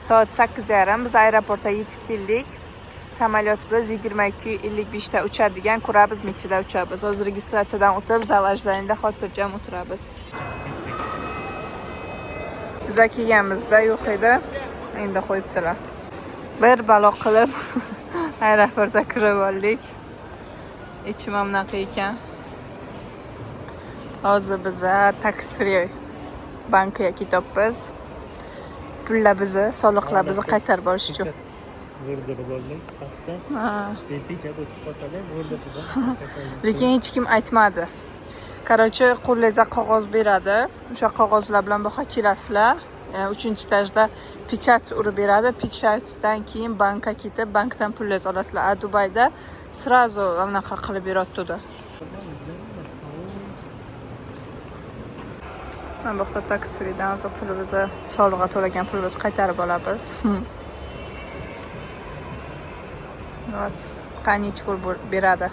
Soat 8:30 biz aeroportga yetib keldik. Samolyot biz 22:55 da uchadigan, ko'ramiz nechida uchamiz. Hozir registratsiyadan o'tib, zal ajdanida xotirjam o'tiramiz. Biz kelganimizda yo'q edi. Endi qo'yibdilar. Bir balo qilib aeroportga kirib oldik. Ichim ham naqa ekan. Hozir biz tax free bankga ketyapmiz. Pullar bizni, soliqlar bizni qaytarib olish uchun. Lekin hech kim aytmadi. Короче, qo'lingizga qog'oz beradi. O'sha qog'ozlar bilan bu yerga kelasizlar. 3-etajda pechat urib beradi. Pechatdan keyin bankka ketib, bankdan pulingizni olasizlar. A Dubayda srazu anaqa qilib beradi. Mana bu yerda tax freedan hozir pulimizni, soliqqa to'lagan pulimizni qaytarib olamiz. Вот, qancha pul beradi.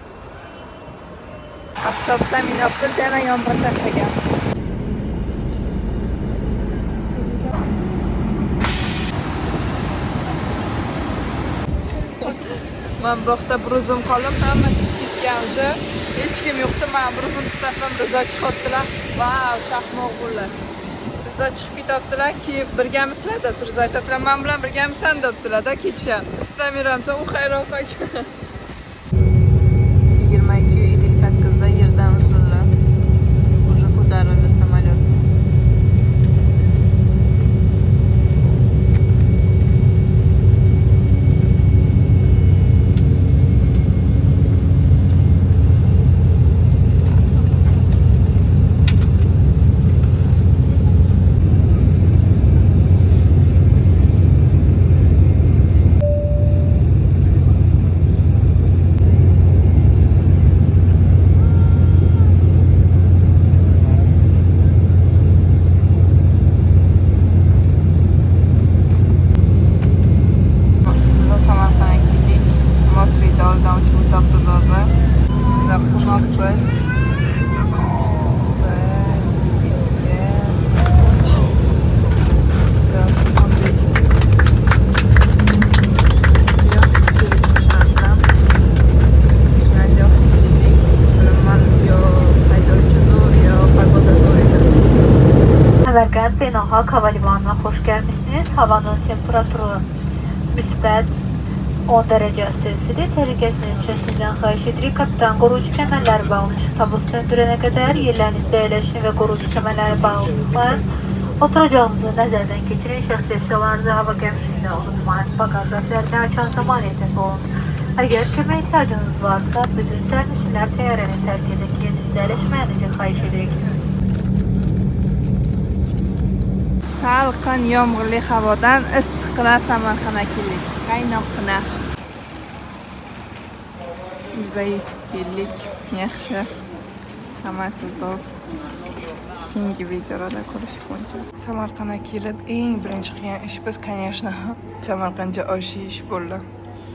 Avtobusda minibmiz, yana yomg'ir tashlagan. Men bu yerda bruzim qolib, hamma chiqib ketgan. Hech kim yo'qdi. Men bruzim tutdim, rizo chiqibdilar. Vau, chaqmoq bo'ldi. Rizo chiqib ketibdilar, keyin birgamisizlar deb rizo aytibdilar. Men bilan birgamisan debdilar-da, ketisham. Istamiramsa u xayroq ekan. 22:58 da yerdan uzildi. Уже ko'tarildi samolyot. Beynəlxalq hava limanına xoş gəlmişsiniz. Havanın temperaturu müsbət 10 dərəcə Selsidir. Təhlükəsiniz üçün sizdən xahiş edirik. Kapitan qoruyucu kəmərləri bağlı tabut söndürənə qədər yerlərinizdə əyləşin və qoruyucu kəmərləri bağlı tutmayın. Oturacağınızı nəzərdən keçirin. Şəxsi əşyalarınızı hava gəmisində unutmayın. Bagaj rəflərini açan zaman ehtiyatlı olun. Əgər kömək ihtiyacınız varsa, bütün sərnişinlər təyyarəni tərk edək. Yerinizdə əyləşməyinizi xahiş edirik. Salqin yomg'irli havodan issiqqina Samarqandga keldik. Qaynoqqina. Biz yetib keldik. Yaxshi. Hammasi zo'r. Keyingi videolarda ko'rishguncha. Samarqandga kelib eng birinchi qilgan ish biz, конечно, Samarqandga oshish bo'ldi.